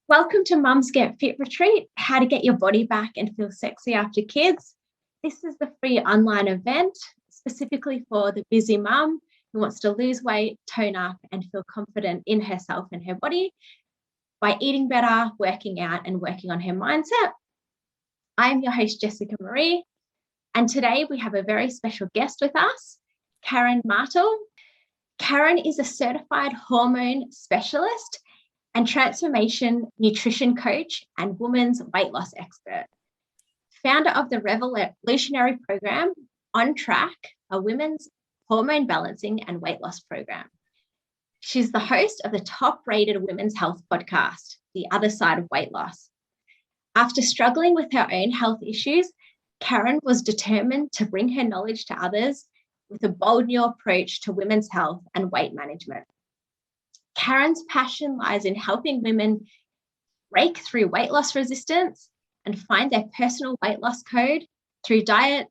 Welcome to Mums Get Fit Retreat, how to get your body back and feel sexy after kids. This is the free online event specifically for the busy mum who wants to lose weight, tone up, and feel confident in herself and her body by eating better, working out, and working on her mindset. I am your host, Jessica Marie, and today we have a very special guest with us, Karen Martel. Karen is a certified hormone specialist and transformation nutrition coach and women's weight loss expert. Founder of the revolutionary program, On Track, a women's hormone balancing and weight loss program. She's the host of the top-rated women's health podcast, The Other Side of Weight Loss. After struggling with her own health issues, Karen was determined to bring her knowledge to others with a bold new approach to women's health and weight management. Karen's passion lies in helping women break through weight loss resistance and find their personal weight loss code through diet,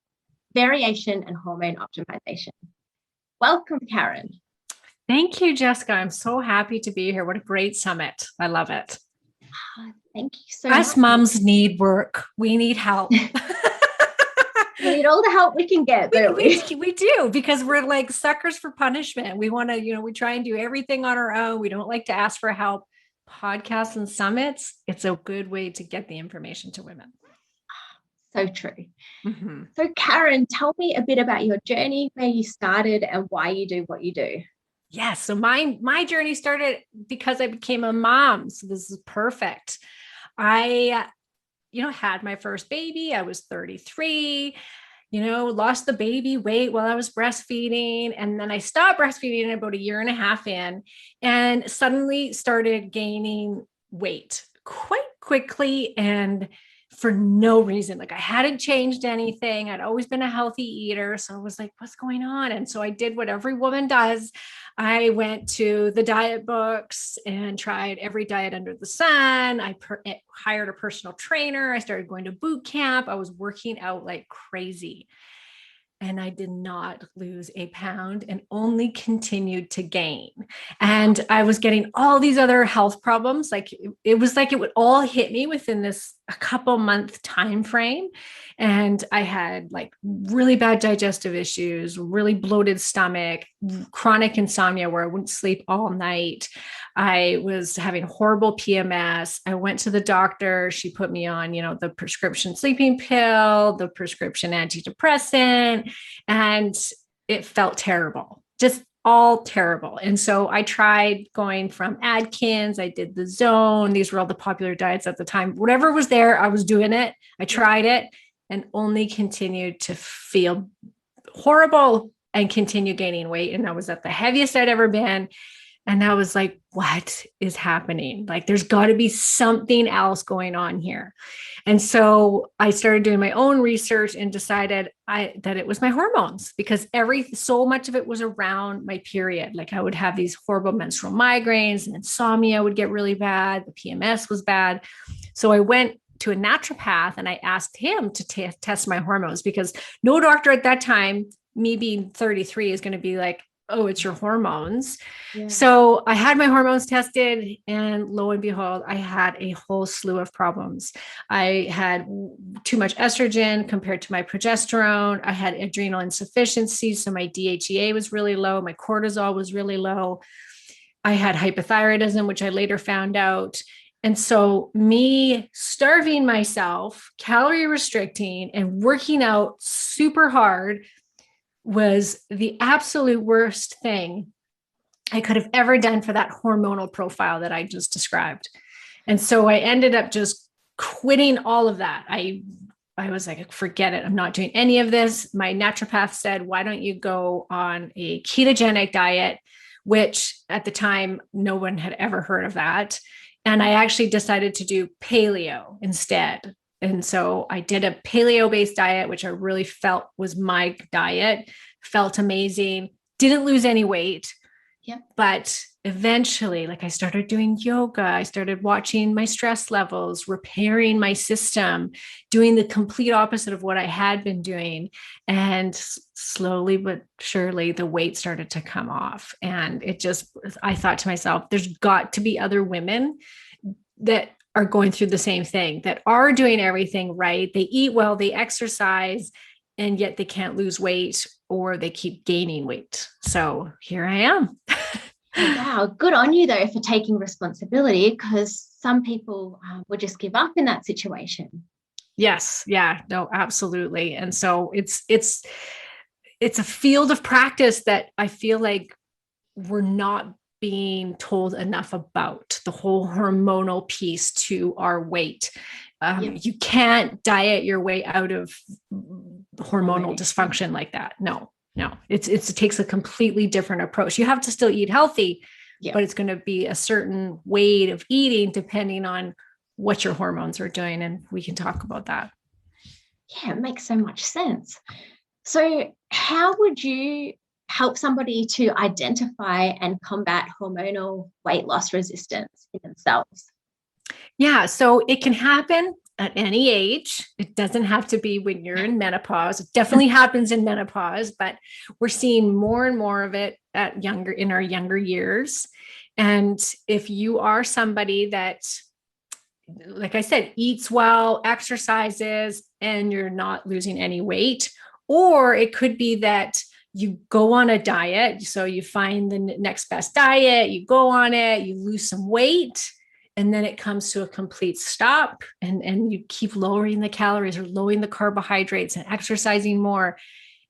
variation, and hormone optimization. Welcome, Karen. Thank you, Jessica. I'm so happy to be here. What a great summit. I love it. Thank you so much. Us moms need work. We need help. We need all the help we can get, don't we? We do, because we're like suckers for punishment. We want to, we try and do everything on our own. We don't like to ask for help. Podcasts and summits, it's a good way to get the information to women. So true. Mm-hmm. So Karen, tell me a bit about your journey, where you started and why you do what you do. Yes. So my journey started because I became a mom. So this is perfect. I had my first baby. I was 33, lost the baby weight while I was breastfeeding. And then I stopped breastfeeding about a year and a half in, and suddenly started gaining weight quite quickly and for no reason. Like I hadn't changed anything. I'd always been a healthy eater. So I was like, what's going on? And so I did what every woman does. I went to the diet books and tried every diet under the sun. I hired a personal trainer. I started going to boot camp. I was working out like crazy. And I did not lose a pound and only continued to gain. And I was getting all these other health problems. It was like it would all hit me within this a couple month time frame. And I had like really bad digestive issues, really bloated stomach, chronic insomnia where I wouldn't sleep all night. I was having horrible PMS. I went to the doctor. She put me on, the prescription sleeping pill, the prescription antidepressant, and it felt terrible, just all terrible. And so I tried going from Atkins. I did the Zone. These were all the popular diets at the time. Whatever was there, I was doing it. I tried it and only continued to feel horrible and continue gaining weight. And I was at the heaviest I'd ever been. And I was like, what is happening? Like, there's got to be something else going on here. And so I started doing my own research and decided that it was my hormones, because so much of it was around my period. Like I would have these horrible menstrual migraines, and insomnia would get really bad. The PMS was bad. So I went to a naturopath and I asked him to test my hormones, because no doctor at that time, me being 33, is going to be like, oh, it's your hormones. Yeah. So I had my hormones tested, and lo and behold, I had a whole slew of problems. I had too much estrogen compared to my progesterone. I had adrenal insufficiency. So my DHEA was really low. My cortisol was really low. I had hypothyroidism, which I later found out. And so me starving myself, calorie restricting, and working out super hard was the absolute worst thing I could have ever done for that hormonal profile that I just described. And so I ended up just quitting all of that. I was like, forget it. I'm not doing any of this. My naturopath said, why don't you go on a ketogenic diet, which at the time, no one had ever heard of that. And I actually decided to do paleo instead. And so I did a paleo-based diet, which I really felt was my diet, felt amazing, didn't lose any weight. Yeah. But eventually, I started doing yoga. I started watching my stress levels, repairing my system, doing the complete opposite of what I had been doing. And slowly but surely, the weight started to come off. And I thought to myself, there's got to be other women that are going through the same thing, that are doing everything right. They eat well, they exercise, and yet they can't lose weight, or they keep gaining weight. So here I am. Wow, good on you though for taking responsibility, because some people would just give up in that situation. Yes, yeah, no, absolutely. And so it's a field of practice that I feel like we're not being told enough about, the whole hormonal piece to our weight. You can't diet your way out of hormonal dysfunction like that. No, it takes a completely different approach. You have to still eat healthy, but it's going to be a certain way of eating depending on what your hormones are doing. And we can talk about that. Yeah, it makes so much sense. So how would you help somebody to identify and combat hormonal weight loss resistance in themselves? Yeah, so it can happen at any age. It doesn't have to be when you're in menopause. It definitely happens in menopause, but we're seeing more and more of it in our younger years. And if you are somebody that, like I said, eats well, exercises, and you're not losing any weight, or it could be that you go on a diet. So you find the next best diet, you go on it, you lose some weight, and then it comes to a complete stop, and you keep lowering the calories or lowering the carbohydrates and exercising more,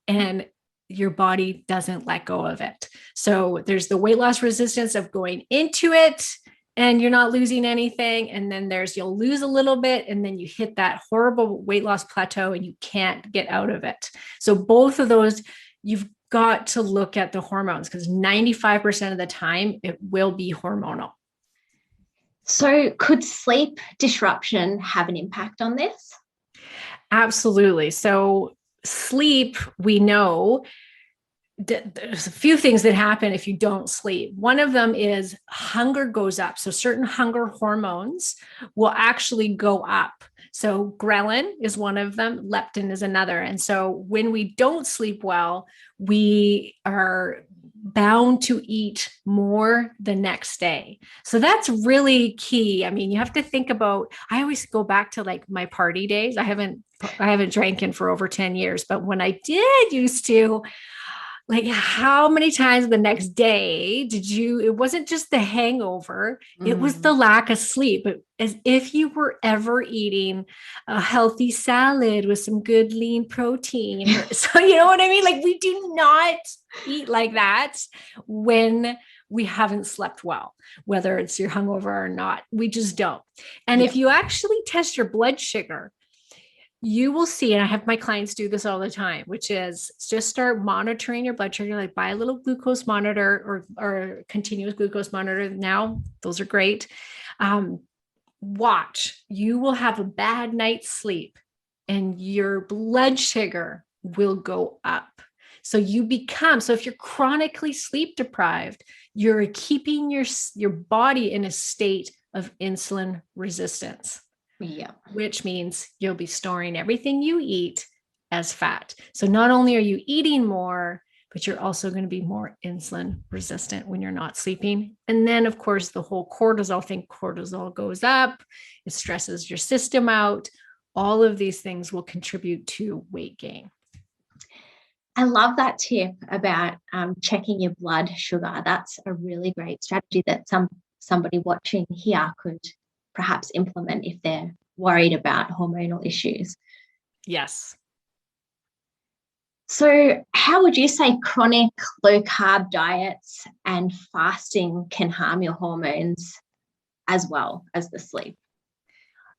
and your body doesn't let go of it. So there's the weight loss resistance of going into it and you're not losing anything. And then you'll lose a little bit, and then you hit that horrible weight loss plateau and you can't get out of it. So both of those, you've got to look at the hormones, because 95% of the time it will be hormonal. So could sleep disruption have an impact on this? Absolutely. So sleep, we know there's a few things that happen if you don't sleep. One of them is hunger goes up. So certain hunger hormones will actually go up. So ghrelin is one of them, leptin is another. And so when we don't sleep well, we are bound to eat more the next day. So that's really key. I mean, you have to think about, I always go back to like my party days. I haven't drank in for over 10 years, but when I did used to, like, how many times the next day it wasn't just the hangover, it was the lack of sleep, as if you were ever eating a healthy salad with some good lean protein. So, you know what I mean? Like, we do not eat like that when we haven't slept well, whether it's you're hungover or not, we just don't. And if you actually test your blood sugar, you will see, and I have my clients do this all the time, which is just start monitoring your blood sugar, like buy a little glucose monitor or continuous glucose monitor. Now, those are great. Watch, you will have a bad night's sleep and your blood sugar will go up. So if you're chronically sleep deprived, you're keeping your body in a state of insulin resistance. Yeah. Which means you'll be storing everything you eat as fat. So not only are you eating more, but you're also going to be more insulin resistant when you're not sleeping. And then, of course, the whole cortisol goes up. It stresses your system out. All of these things will contribute to weight gain. I love that tip about checking your blood sugar. That's a really great strategy that somebody watching here could perhaps implement if they're worried about hormonal issues. Yes. So how would you say chronic low-carb diets and fasting can harm your hormones as well as the sleep?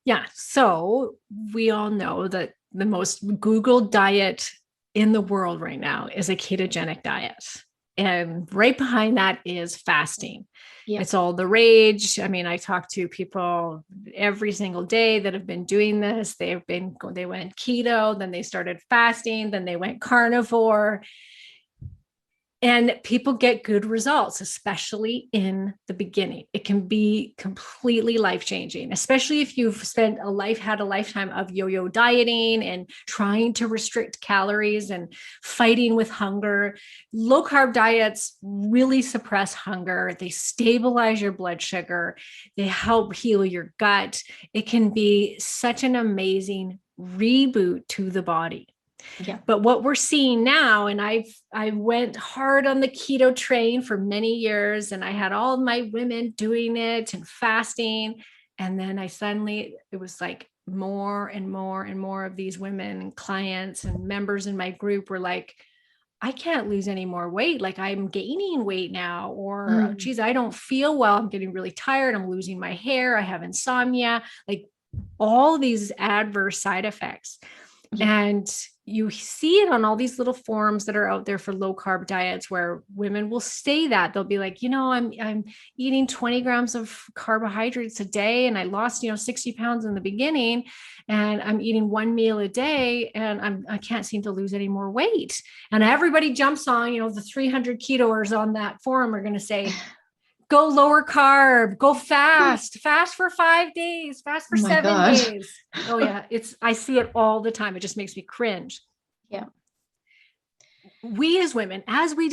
Yeah. So we all know that the most Googled diet in the world right now is a ketogenic diet. And right behind that is fasting. Yeah. It's all the rage. I mean, I talk to people every single day that have been doing this. They went keto, then they started fasting, then they went carnivore. And people get good results, especially in the beginning. It can be completely life-changing, especially if you've had a lifetime of yo-yo dieting and trying to restrict calories and fighting with hunger. Low-carb diets really suppress hunger. They stabilize your blood sugar. They help heal your gut. It can be such an amazing reboot to the body. Yeah. But what we're seeing now, and I went hard on the keto train for many years, and I had all my women doing it and fasting. And then it was like more and more and more of these women and clients and members in my group were like, I can't lose any more weight. Like, I'm gaining weight now, or geez, I don't feel well. I'm getting really tired. I'm losing my hair. I have insomnia, like all these adverse side effects. Yeah. And you see it on all these little forums that are out there for low carb diets where women will say that they'll be like, I'm eating 20 grams of carbohydrates a day, and I lost, 60 pounds in the beginning, and I'm eating one meal a day, and I can't seem to lose any more weight. And everybody jumps on, the 300 ketoers on that forum are going to say, go lower carb, go fast for 5 days, fast for 7 days. Oh yeah. I see it all the time. It just makes me cringe. Yeah. We as women, as we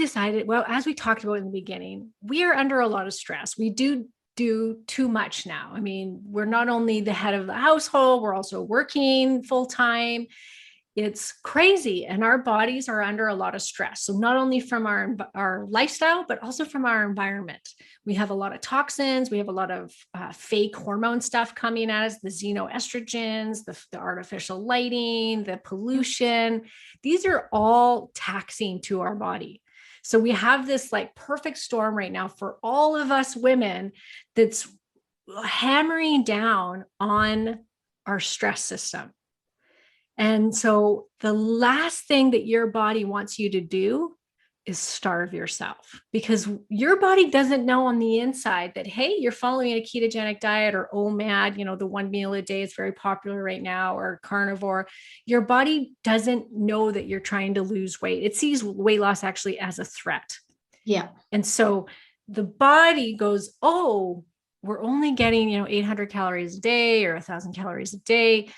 talked about in the beginning, we are under a lot of stress. We do too much now. I mean, we're not only the head of the household, we're also working full time. It's crazy. And our bodies are under a lot of stress. So not only from our lifestyle, but also from our environment. We have a lot of toxins. We have a lot of fake hormone stuff coming at us, the xenoestrogens, the artificial lighting, the pollution. These are all taxing to our body. So we have this like perfect storm right now for all of us women that's hammering down on our stress system. And so the last thing that your body wants you to do is starve yourself, because your body doesn't know on the inside that, hey, you're following a ketogenic diet, or OMAD, the 1 meal a day is very popular right now, or carnivore. Your body doesn't know that you're trying to lose weight. It sees weight loss actually as a threat. Yeah. And so the body goes, oh, we're only getting, 800 calories a day or 1,000 calories a day.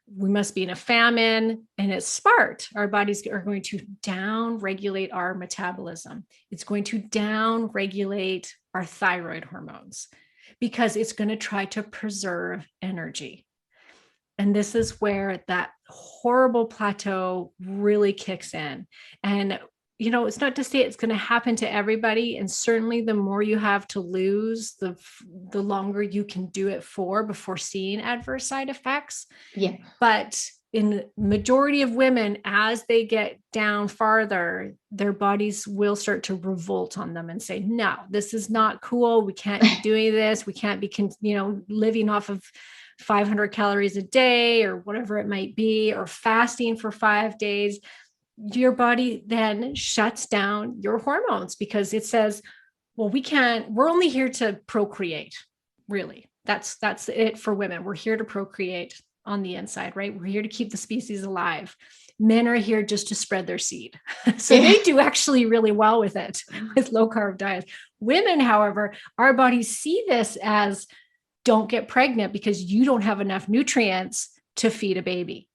We must be in a famine. And it's smart. Our bodies are going to down regulate our metabolism. It's going to down regulate our thyroid hormones, because it's going to try to preserve energy. And this is where that horrible plateau really kicks in. And it's not to say it's going to happen to everybody. And certainly the more you have to lose, the longer you can do it before seeing adverse side effects. Yeah. But in majority of women, as they get down farther, their bodies will start to revolt on them and say, no, this is not cool. We can't be doing this. We can't be, living off of 500 calories a day or whatever it might be, or fasting for 5 days. Your body then shuts down your hormones, because it says, well, we're only here to procreate. Really. That's it for women. We're here to procreate on the inside, right? We're here to keep the species alive. Men are here just to spread their seed. So they do actually really well with it, with low carb diets. Women, however, our bodies see this as, don't get pregnant because you don't have enough nutrients to feed a baby.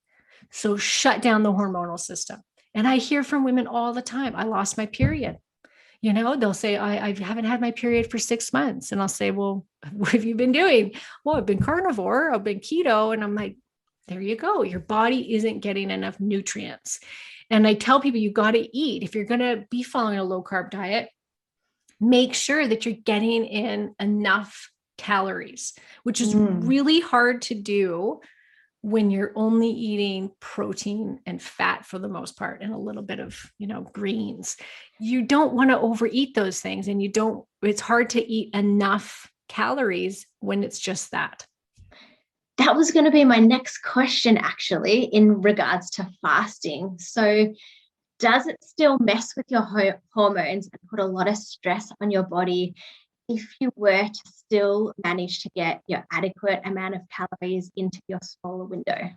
So shut down the hormonal system. And I hear from women all the time, I lost my period. They'll say, I haven't had my period for 6 months. And I'll say, well, what have you been doing? Well, I've been carnivore, I've been keto. And I'm like, there you go. Your body isn't getting enough nutrients. And I tell people, you got to eat. If you're going to be following a low carb diet, make sure that you're getting in enough calories, which is really hard to do when you're only eating protein and fat for the most part, and a little bit of, greens. You don't want to overeat those things, and it's hard to eat enough calories when it's just that. That was going to be my next question, actually, in regards to fasting. So does it still mess with your hormones and put a lot of stress on your body if you were to still manage to get your adequate amount of calories into your smaller window?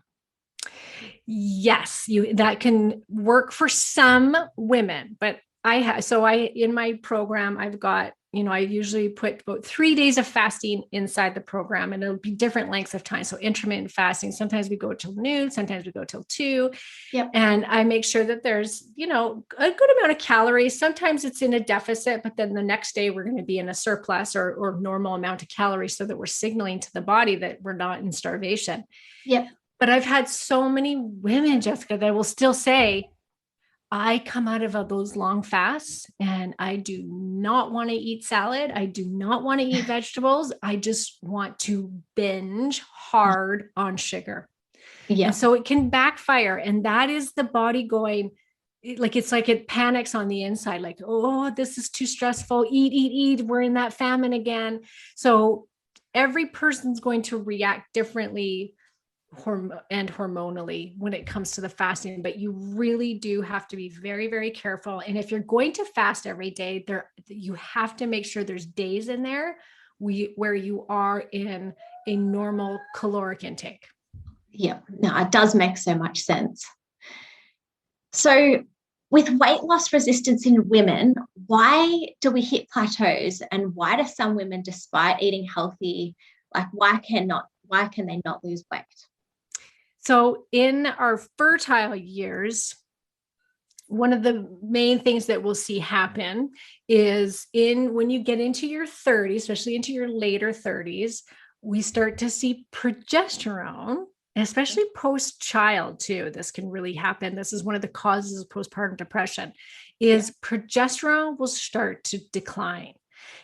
Yes, that can work for some women, but in my program, I've got, I usually put about 3 days of fasting inside the program, and it'll be different lengths of time. So intermittent fasting, sometimes we go till noon, sometimes we go till 2. Yep. And I make sure that there's, a good amount of calories. Sometimes it's in a deficit, but then the next day we're going to be in a surplus or normal amount of calories, so that we're signaling to the body that we're not in starvation. Yep. But I've had so many women, Jessica, that will still say, I come out of those long fasts and I do not want to eat salad. I do not want to eat vegetables. I just want to binge hard on sugar. Yeah. And so it can backfire. And that is the body going, it's like it panics on the inside, like, oh, this is too stressful. Eat. We're in that famine again. So every person's going to react differently hormonally when it comes to the fasting, but you really do have to be very, very careful. And if you're going to fast every day, you have to make sure there's days in there where you are in a normal caloric intake. Yeah, no, it does make so much sense. So with weight loss resistance in women, why do we hit plateaus, and why do some women, despite eating healthy, why can they not lose weight? So in our fertile years, one of the main things that we'll see happen is when you get into your 30s, especially into your later 30s, we start to see progesterone, especially post-child too. This can really happen. This is one of the causes of postpartum depression, is progesterone will start to decline.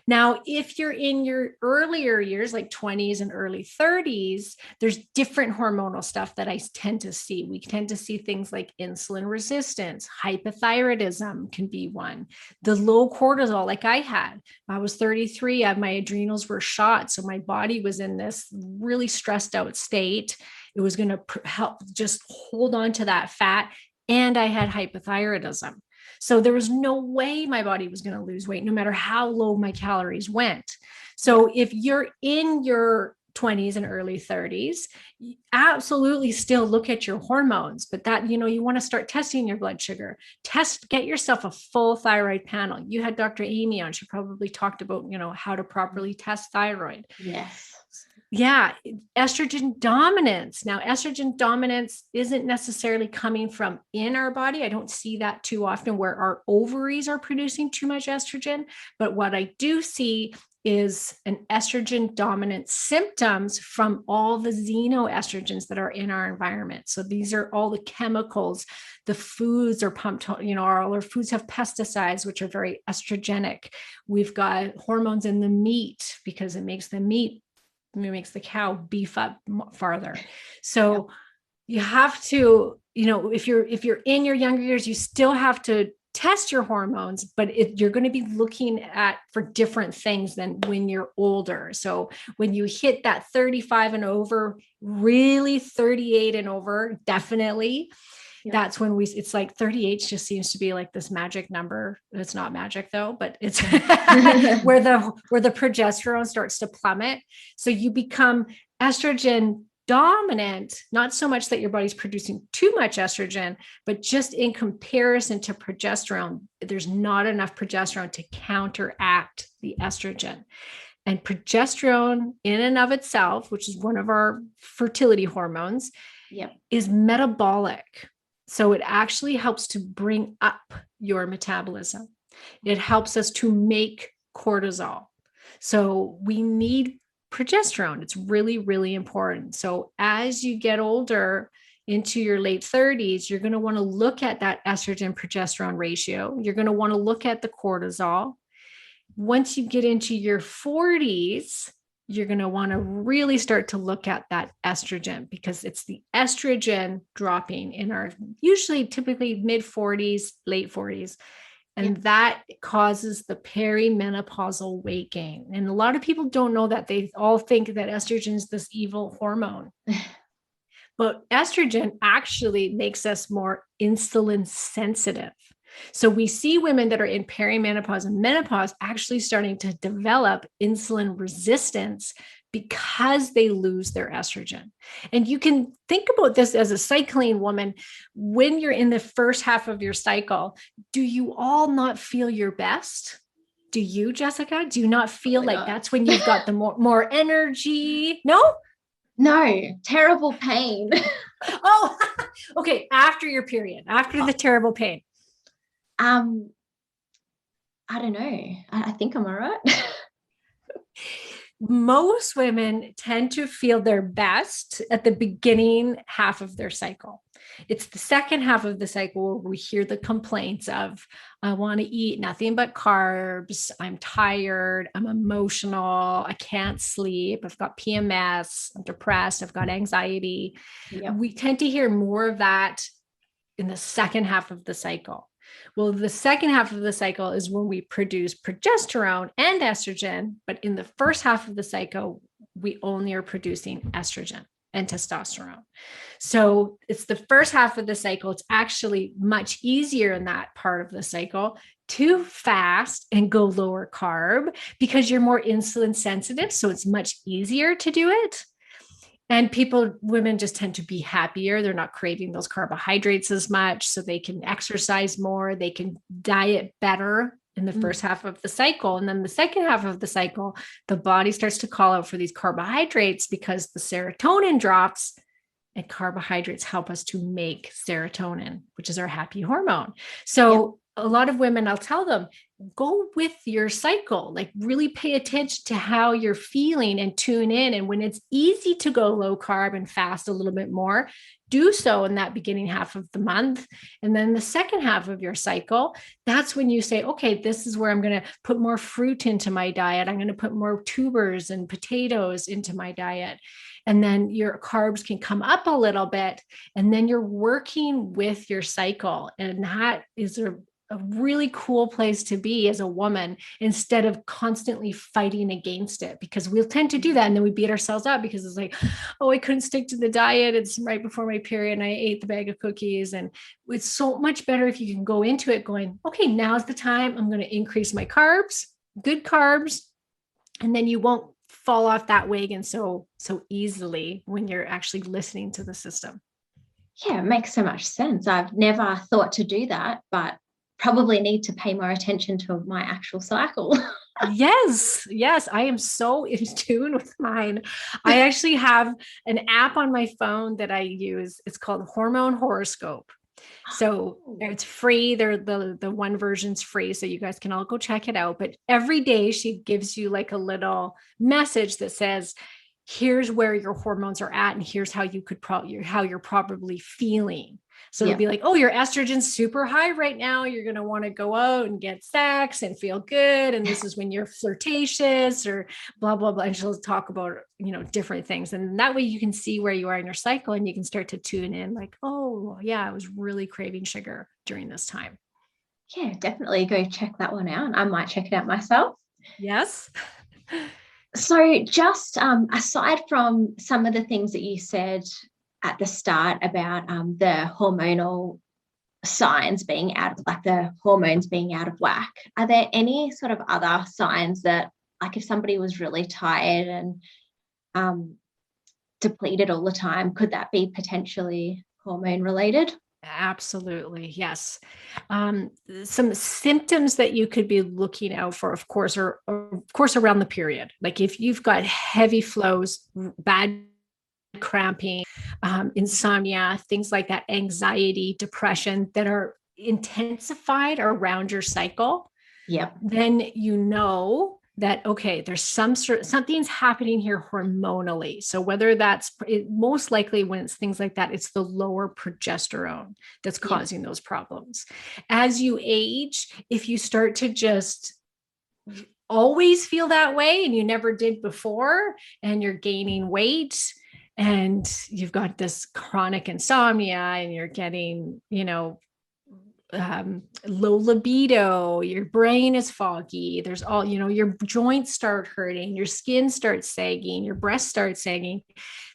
Now, if you're in your earlier years, like 20s and early 30s, there's different hormonal stuff that I tend to see. We tend to see things like insulin resistance, hypothyroidism can be one. The low cortisol, like I had. I was 33, my adrenals were shot. So my body was in this really stressed out state. It was going to help just hold on to that fat. And I had hypothyroidism. So there was no way my body was going to lose weight, no matter how low my calories went. So if you're in your 20s and early 30s, absolutely still look at your hormones, but that, you want to start testing your blood sugar. Get yourself a full thyroid panel. You had Dr. Amy on, she probably talked about, how to properly test thyroid. Yes. Yeah. Estrogen dominance. Now, estrogen dominance isn't necessarily coming from in our body. I don't see that too often where our ovaries are producing too much estrogen. But what I do see is an estrogen dominant symptoms from all the xenoestrogens that are in our environment. So these are all the chemicals, the foods are pumped, all our foods have pesticides, which are very estrogenic. We've got hormones in the meat because it makes the cow beef up farther. So you have to, if you're in your younger years, you still have to test your hormones, but you're going to be looking for different things than when you're older. So when you hit that 35 and over, really 38 and over, definitely. Yeah. That's when it's like 38 just seems to be like this magic number. It's not magic though, but it's where the progesterone starts to plummet. So you become estrogen dominant, not so much that your body's producing too much estrogen, but just in comparison to progesterone, there's not enough progesterone to counteract the estrogen. And progesterone in and of itself, which is one of our fertility hormones, is metabolic. So it actually helps to bring up your metabolism. It helps us to make cortisol. So we need progesterone. It's really, really important. So as you get older into your late 30s, you're going to want to look at that estrogen progesterone ratio. You're going to want to look at the cortisol. Once you get into your 40s, you're going to want to really start to look at that estrogen, because it's the estrogen dropping in our typically mid 40s, late 40s. And that causes the perimenopausal weight gain. And a lot of people don't know that. They all think that estrogen is this evil hormone. But estrogen actually makes us more insulin sensitive. So we see women that are in perimenopause and menopause actually starting to develop insulin resistance because they lose their estrogen. And you can think about this as a cycling woman. When you're in the first half of your cycle, do you all not feel your best? Do you, Jessica? Do you not feel like that's when you've got the more energy? No? No, terrible pain. Oh, okay. After your period, after the terrible pain. I don't know. I think I'm all right. Most women tend to feel their best at the beginning half of their cycle. It's the second half of the cycle where we hear the complaints of, I want to eat nothing but carbs. I'm tired. I'm emotional. I can't sleep. I've got PMS. I'm depressed. I've got anxiety. Yep. We tend to hear more of that in the second half of the cycle. Well, the second half of the cycle is when we produce progesterone and estrogen, but in the first half of the cycle, we only are producing estrogen and testosterone. So it's the first half of the cycle. It's actually much easier in that part of the cycle to fast and go lower carb because you're more insulin sensitive. So it's much easier to do it. And women just tend to be happier. They're not craving those carbohydrates as much, so they can exercise more. They can diet better in the first half of the cycle. And then the second half of the cycle, the body starts to call out for these carbohydrates because the serotonin drops, and carbohydrates help us to make serotonin, which is our happy hormone. So a lot of women, I'll tell them, go with your cycle, like really pay attention to how you're feeling and tune in. And when it's easy to go low carb and fast a little bit more, do so in that beginning half of the month. And then the second half of your cycle, that's when you say, okay, this is where I'm going to put more fruit into my diet. I'm going to put more tubers and potatoes into my diet. And then your carbs can come up a little bit. And then you're working with your cycle. And that is a really cool place to be as a woman, instead of constantly fighting against it, because we'll tend to do that. And then we beat ourselves up because it's like, oh, I couldn't stick to the diet. It's right before my period and I ate the bag of cookies. And it's so much better if you can go into it going, okay, now's the time. I'm going to increase my carbs, good carbs. And then you won't fall off that wagon so easily when you're actually listening to the system. Yeah, it makes so much sense. I've never thought to do that, but probably need to pay more attention to my actual cycle. Yes. I am so in tune with mine. I actually have an app on my phone that I use. It's called Hormone Horoscope. So it's free. The one version's free. So you guys can all go check it out. But every day she gives you like a little message that says, here's where your hormones are at. And here's how you could how you're probably feeling. So it'll be like, oh, your estrogen's super high right now. You're going to want to go out and get sex and feel good. And this is when you're flirtatious or blah, blah, blah. And she'll talk about, different things. And that way you can see where you are in your cycle and you can start to tune in like, oh yeah, I was really craving sugar during this time. Yeah, definitely go check that one out. I might check it out myself. Yes. So just aside from some of the things that you said at the start about the hormonal signs being the hormones being out of whack, are there any sort of other signs that, like if somebody was really tired and depleted all the time, could that be potentially hormone related? Absolutely. Yes. Some symptoms that you could be looking out for, of course, around the period. Like if you've got heavy flows, bad cramping, insomnia, things like that, anxiety, depression that are intensified around your cycle, then you know that, okay, there's something's happening here hormonally. So whether that's most likely when it's things like that, it's the lower progesterone that's causing those problems. As you age, if you start to just always feel that way and you never did before, and you're gaining weight, and you've got this chronic insomnia and you're getting, low libido, your brain is foggy, there's all, your joints start hurting, your skin starts sagging, your breasts start sagging.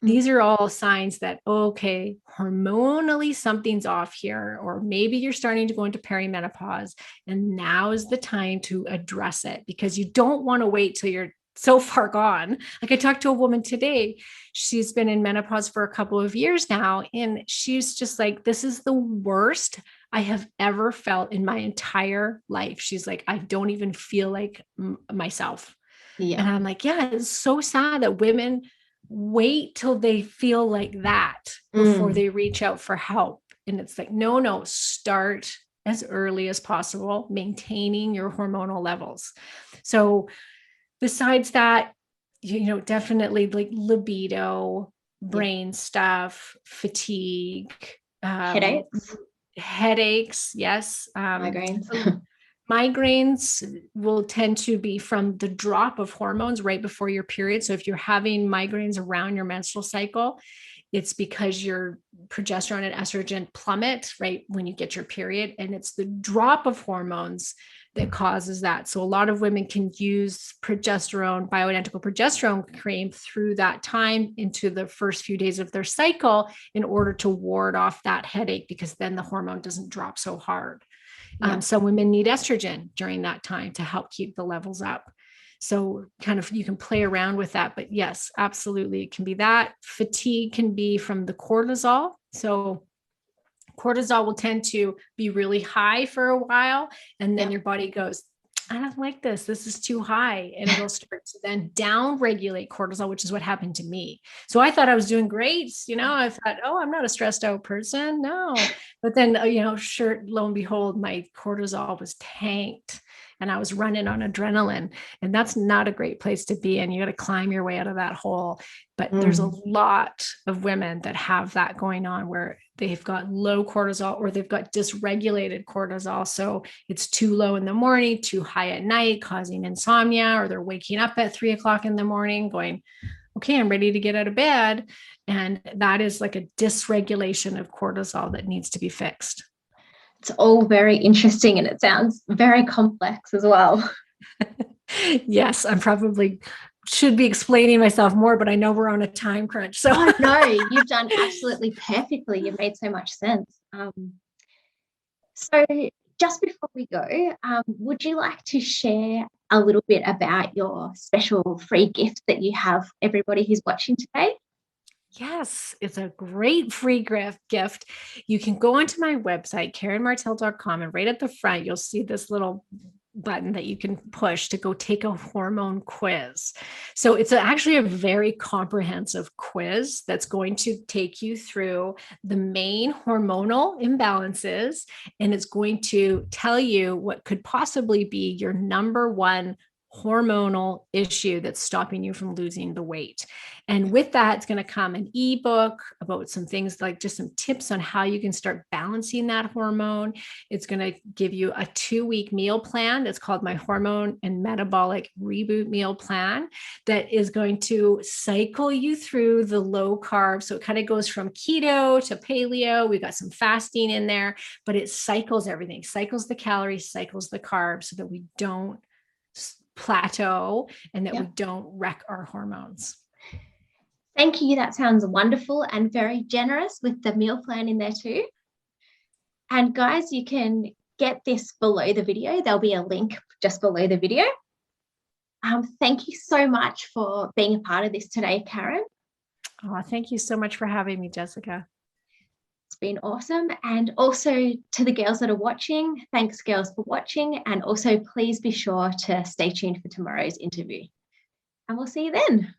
These are all signs that, okay, hormonally something's off here, or maybe you're starting to go into perimenopause, and now is the time to address it, because you don't want to wait till you're so far gone. Like I talked to a woman today, she's been in menopause for a couple of years now. And she's just like, this is the worst I have ever felt in my entire life. She's like, I don't even feel like myself. Yeah. And I'm like, yeah, it's so sad that women wait till they feel like that before they reach out for help. And it's like, no, start as early as possible, maintaining your hormonal levels. So besides that, definitely like libido, brain stuff, fatigue, headaches. Yes. Migraines. Migraines will tend to be from the drop of hormones right before your period. So if you're having migraines around your menstrual cycle, it's because your progesterone and estrogen plummet right when you get your period. And it's the drop of hormones that causes that. So a lot of women can use progesterone, bioidentical progesterone cream through that time into the first few days of their cycle in order to ward off that headache, because then the hormone doesn't drop so hard. Some women need estrogen during that time to help keep the levels up. So kind of, you can play around with that, but yes, absolutely. It can be that. Fatigue can be from the cortisol. So cortisol will tend to be really high for a while. And then your body goes, I don't like this. This is too high. And it'll start to then down regulate cortisol, which is what happened to me. So I thought I was doing great. I thought, oh, I'm not a stressed out person. No. But then, sure, lo and behold, my cortisol was tanked and I was running on adrenaline, and that's not a great place to be in. You got to climb your way out of that hole. But there's a lot of women that have that going on where they've got low cortisol or they've got dysregulated cortisol. So it's too low in the morning, too high at night, causing insomnia, or they're waking up at 3 o'clock in the morning going, okay, I'm ready to get out of bed. And that is like a dysregulation of cortisol that needs to be fixed. It's all very interesting and it sounds very complex as well. Yes, I'm probably should be explaining myself more, but I know we're on a time crunch. So no, you've done absolutely perfectly. You've made so much sense. So just before we go, would you like to share a little bit about your special free gift that you have everybody who's watching today? Yes, it's a great free gift. You can go onto my website, KarenMartel.com, and right at the front, you'll see this little button that you can push to go take a hormone quiz. So it's actually a very comprehensive quiz that's going to take you through the main hormonal imbalances, and it's going to tell you what could possibly be your number one hormonal issue that's stopping you from losing the weight. And with that, it's going to come an ebook about some things like just some tips on how you can start balancing that hormone. It's going to give you a 2-week meal plan that's called my Hormone and Metabolic Reboot meal plan that is going to cycle you through the low carb. So it kind of goes from keto to paleo. We've got some fasting in there, but it cycles everything, cycles the calories, cycles the carbs so that we don't plateau and that we don't wreck our hormones. Thank you. That sounds wonderful and very generous with the meal plan in there too. And guys, you can get this below the video. There'll be a link just below the video. Thank you so much for being a part of this today, Karen. Oh, thank you so much for having me, Jessica. It's been awesome. And also to the girls that are watching, thanks girls for watching. And also please be sure to stay tuned for tomorrow's interview. And we'll see you then.